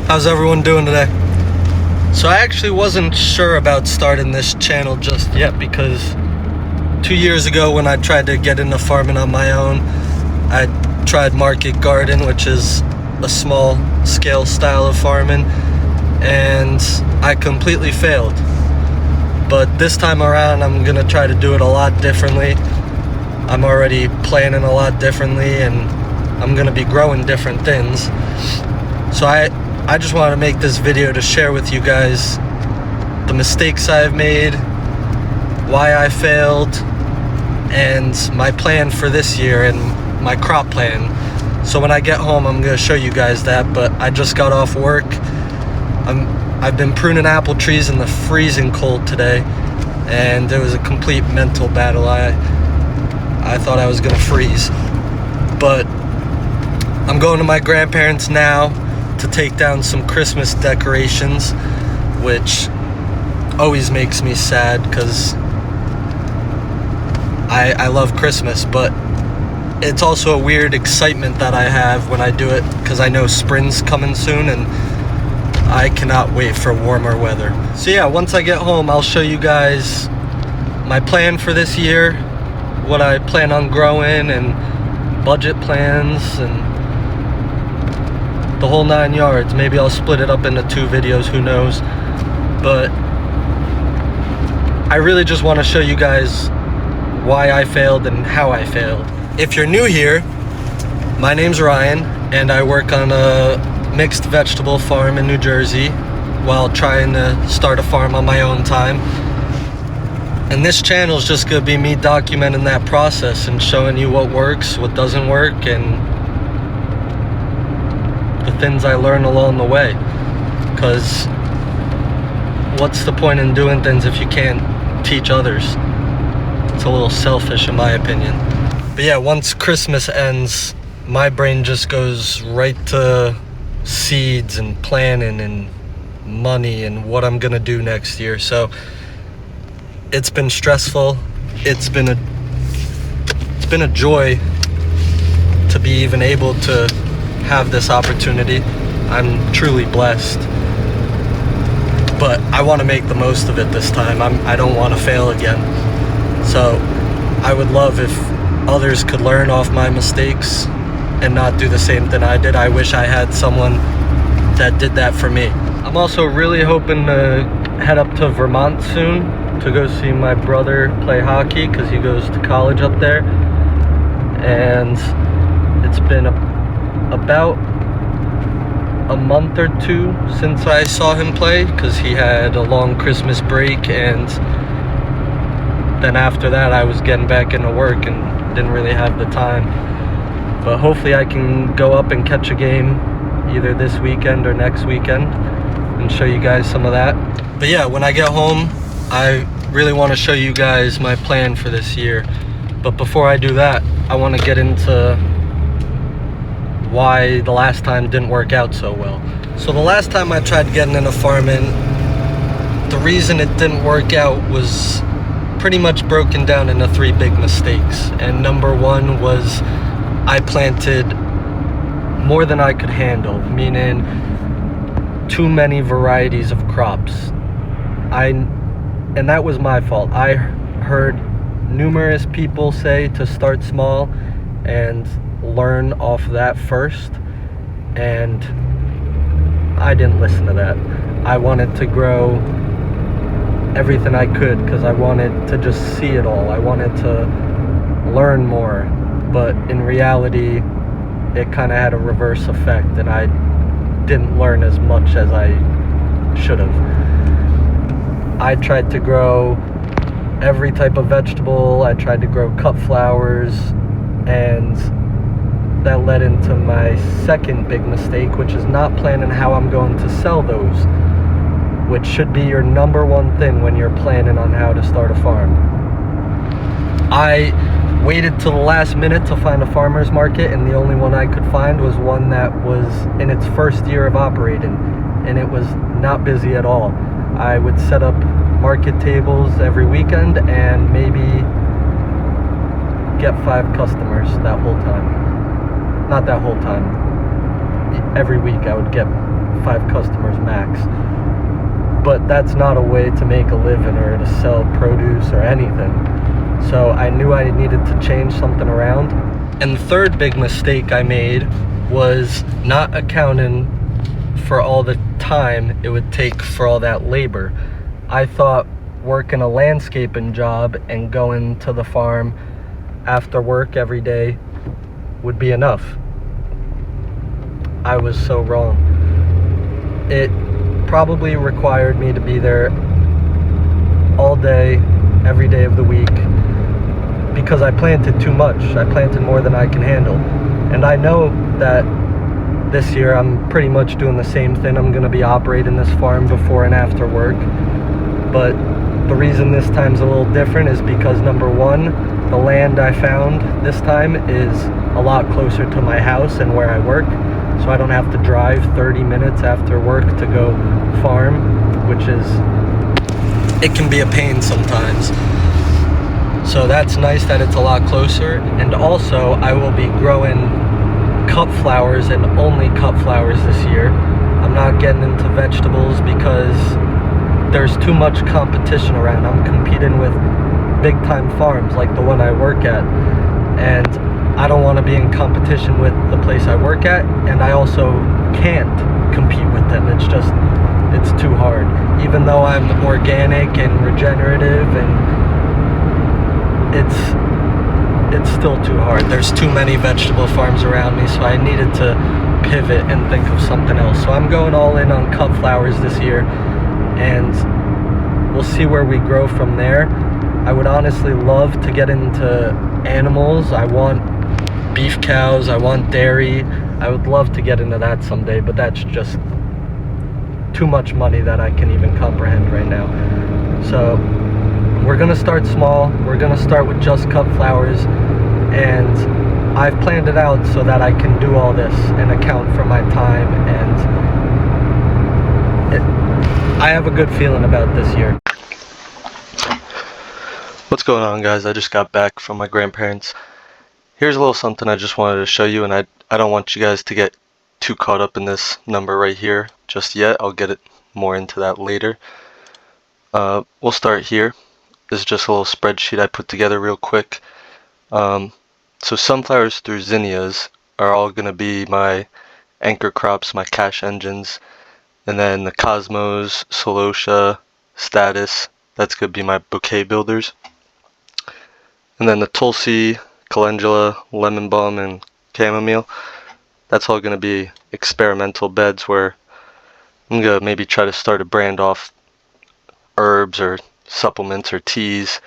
How's everyone doing today? So I actually wasn't sure about starting this channel just yet because 2 years ago when I tried to get into farming on my own, I tried market garden, which is a small scale style of farming, and I completely failed. But this time around I'm gonna try to do it a lot differently. I'm already planning a lot differently, and I'm gonna be growing different things. So I just want to make this video to share with you guys the mistakes I've made, why I failed, and my plan for this year and my crop plan. So when I get home, I'm going to show you guys that, but I just got off work. I've been pruning apple trees in the freezing cold today, and it was a complete mental battle. I thought I was going to freeze. But I'm going to my grandparents now to take down some Christmas decorations, which always makes me sad because I love Christmas, but it's also a weird excitement that I have when I do it because I know spring's coming soon and I cannot wait for warmer weather. So yeah, once I get home, I'll show you guys my plan for this year, what I plan on growing, and budget plans, and the whole 9 yards. Maybe I'll split it up into 2 videos, who knows. But I really just want to show you guys why I failed and how I failed. If you're new here, my name's Ryan, and I work on a mixed vegetable farm in New Jersey while trying to start a farm on my own time. And this channel is just going to be me documenting that process and showing you what works, what doesn't work, and the things I learn along the way. Because what's the point in doing things if you can't teach others? It's a little selfish in my opinion. But yeah, once Christmas ends, my brain just goes right to seeds and planning and money and what I'm gonna do next year. So it's been stressful. It's been a joy to be even able to have this opportunity. I'm truly blessed, but I want to make the most of it this time. I don't want to fail again. So I would love if others could learn off my mistakes and not do the same thing I did. I wish I had someone that did that for me. I'm also really hoping to head up to Vermont soon to go see my brother play hockey because he goes to college up there, and it's been about a month or 2 since I saw him play because he had a long Christmas break, and then after that I was getting back into work and didn't really have the time. But hopefully I can go up and catch a game either this weekend or next weekend and show you guys some of that. But yeah, when I get home, I really want to show you guys my plan for this year. But before I do that, I want to get into why the last time didn't work out so well. So the last time I tried getting into farming, the reason it didn't work out was pretty much broken down into 3 big mistakes. And number 1 was I planted more than I could handle, meaning too many varieties of crops. And that was my fault. I heard numerous people say to start small and learn off that first, and I didn't listen to that. I wanted to grow everything I could because I wanted to just see it all. I wanted to learn more, but in reality it kind of had a reverse effect, and I didn't learn as much as I should have. I tried to grow every type of vegetable. I tried to grow cut flowers, and that led into my second big mistake, which is not planning how I'm going to sell those, which should be your number 1 thing when you're planning on how to start a farm. I waited till the last minute to find a farmer's market, and the only one I could find was one that was in its first year of operating, and it was not busy at all. I would set up market tables every weekend and maybe get 5 customers that whole time. Not that whole time. Every week I would get 5 customers max. But that's not a way to make a living or to sell produce or anything. So I knew I needed to change something around. And the third big mistake I made was not accounting for all the time it would take for all that labor. I thought working a landscaping job and going to the farm after work every day would be enough. I was so wrong. It probably required me to be there all day, every day of the week, because I planted too much. I planted more than I can handle. And I know that this year I'm pretty much doing the same thing. I'm gonna be operating this farm before and after work. But the reason this time's a little different is because, number one, the land I found this time is a lot closer to my house and where I work. So I don't have to drive 30 minutes after work to go farm, which is, it can be a pain sometimes. So that's nice that it's a lot closer. And also I will be growing cut flowers and only cut flowers this year. I'm not getting into vegetables because there's too much competition around. I'm competing with big time farms like the one I work at, and I don't want to be in competition with the place I work at, and I also can't compete with them. It's too hard. Even though I'm organic and regenerative, and it's still too hard. There's too many vegetable farms around me, so I needed to pivot and think of something else. So I'm going all in on cut flowers this year, and we'll see where we grow from there. I would honestly love to get into animals. I want beef cows, I want dairy. I would love to get into that someday, but that's just too much money that I can even comprehend right now. So we're gonna start small. We're gonna start with just cut flowers, and I've planned it out so that I can do all this and account for my time, and I have a good feeling about this year. What's going on, guys? I just got back from my grandparents. Here's a little something I just wanted to show you, and I don't want you guys to get too caught up in this number right here just yet. I'll get it more into that later. We'll start here. This is just a little spreadsheet I put together real quick. So sunflowers through zinnias are all going to be my anchor crops, my cash engines. And then the cosmos, celosia, status, that's going to be my bouquet builders. And then the tulsi, calendula, lemon balm, and chamomile, that's all going to be experimental beds where I'm going to maybe try to start a brand off herbs or supplements or teas.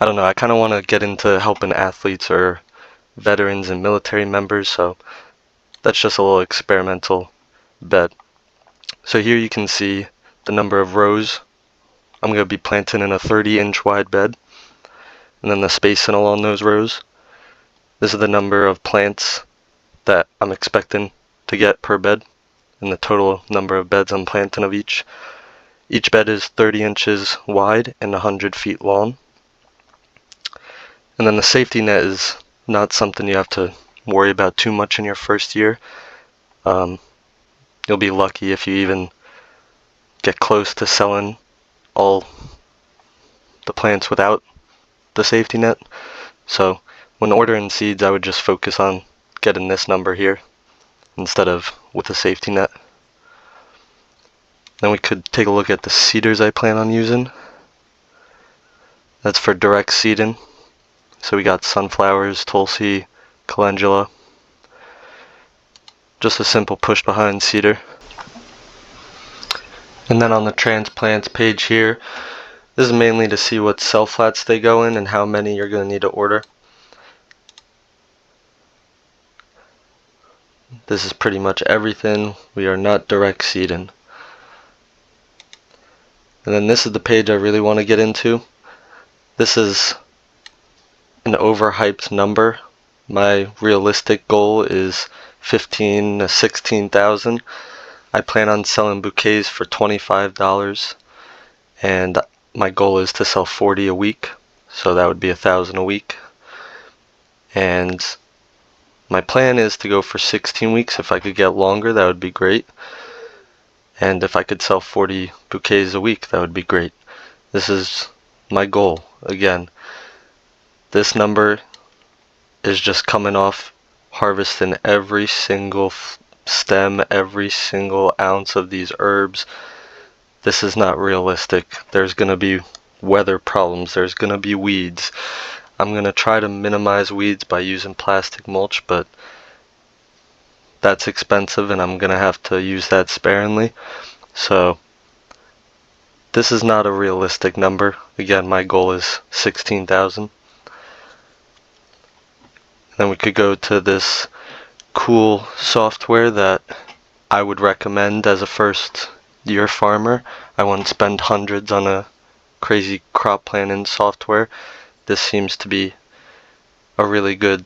I don't know, I kind of want to get into helping athletes or veterans and military members, so that's just a little experimental bed. So here you can see the number of rows I'm going to be planting in a 30-inch wide bed, and then the spacing along those rows. This is the number of plants that I'm expecting to get per bed, and the total number of beds I'm planting of each. Each bed is 30 inches wide and 100 feet long. And then the safety net is not something you have to worry about too much in your first year. You'll be lucky if you even get close to selling all the plants without the safety net. So when ordering seeds, I would just focus on getting this number here instead of with a safety net. Then we could take a look at the seeders I plan on using. That's for direct seeding. So we got sunflowers, tulsi, calendula. Just a simple push behind seeder. And then on the transplants page here, this is mainly to see what cell flats they go in and how many you're going to need to order. This is pretty much everything. We are not direct seeding. And then this is the page I really want to get into. This is an overhyped number. My realistic goal is 15 to 16,000. I plan on selling bouquets for $25, and my goal is to sell 40 a week, so that would be 1,000 a week. And my plan is to go for 16 weeks. If I could get longer, that would be great. And if I could sell 40 bouquets a week, that would be great. This is my goal. Again, this number is just coming off harvesting every single stem, every single ounce of these herbs. This is not realistic. There's going to be weather problems. There's going to be weeds. I'm going to try to minimize weeds by using plastic mulch, but that's expensive and I'm going to have to use that sparingly. So this is not a realistic number. Again, my goal is 16,000. Then we could go to this cool software that I would recommend as a first year farmer. I wouldn't spend hundreds on a crazy crop planning software. This seems to be a really good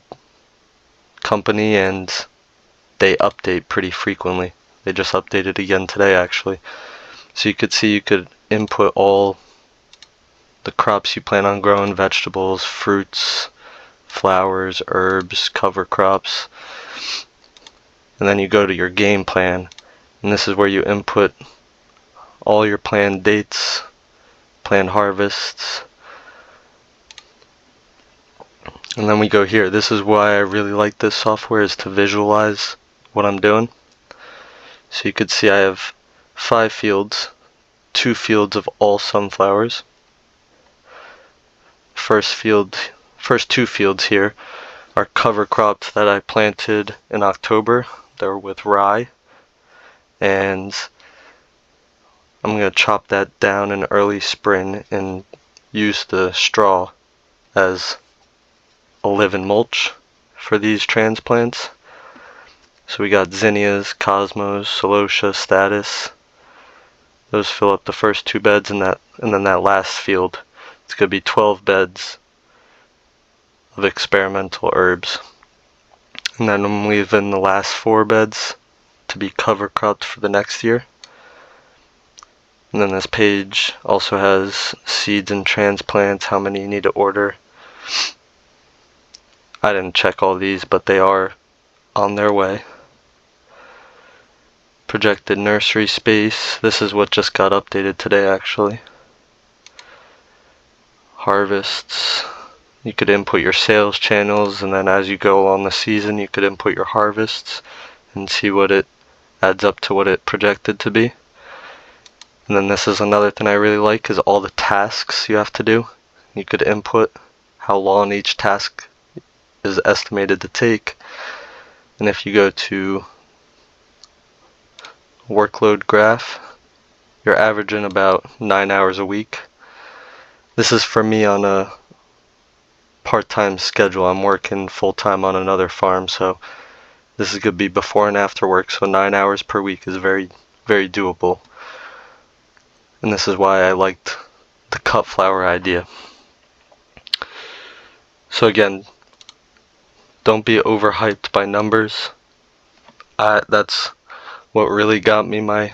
company and they update pretty frequently. They just updated again today actually. So you could see you could input all the crops you plan on growing, vegetables, fruits, flowers, herbs, cover crops. And then you go to your game plan, and this is where you input all your planned dates, planned harvests. And then we go here. This is why I really like this software, is to visualize what I'm doing. So you could see I have 5 fields, 2 fields of all sunflowers. First 2 fields here are cover crops that I planted in October. They're with rye, and I'm going to chop that down in early spring and use the straw as a live-in mulch for these transplants. So we got zinnias, cosmos, celosia, status. Those fill up the first 2 beds, and then that last field, it's going to be 12 beds of experimental herbs. And then I'm leaving the last 4 beds to be cover cropped for the next year. And then this page also has seeds and transplants, how many you need to order. I didn't check all these, but they are on their way. Projected nursery space. This is what just got updated today actually. Harvests. You could input your sales channels, and then as you go along the season you could input your harvests and see what it adds up to, what it projected to be. And then this is another thing I really like, is all the tasks you have to do. You could input how long each task is estimated to take. And if you go to workload graph, you're averaging about 9 hours a week. This is for me on a part-time schedule. I'm working full-time on another farm, so this is going to be before and after work, so 9 hours per week is very, very doable. And this is why I liked the cut flower idea. So again, don't be overhyped by numbers. That's what really got me my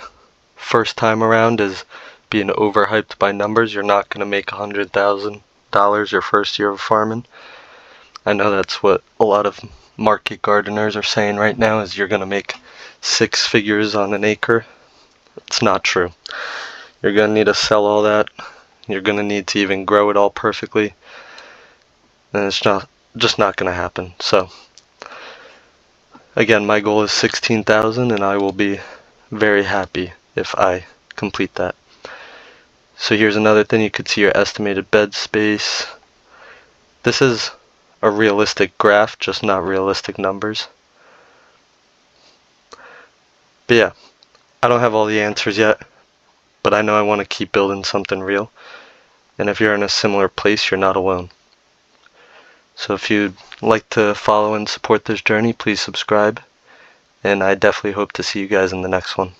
first time around, is being overhyped by numbers. You're not going to make $100,000 your first year of farming. I know that's what a lot of market gardeners are saying right now, is you're going to make 6 figures on an acre. It's not true. You're going to need to sell all that. You're going to need to even grow it all perfectly. And it's just not going to happen. So again, my goal is 16,000, and I will be very happy if I complete that. So here's another thing. You could see your estimated bed space. This is a realistic graph, just not realistic numbers. But yeah, I don't have all the answers yet, but I know I want to keep building something real. And if you're in a similar place, you're not alone. So if you'd like to follow and support this journey, please subscribe. And I definitely hope to see you guys in the next one.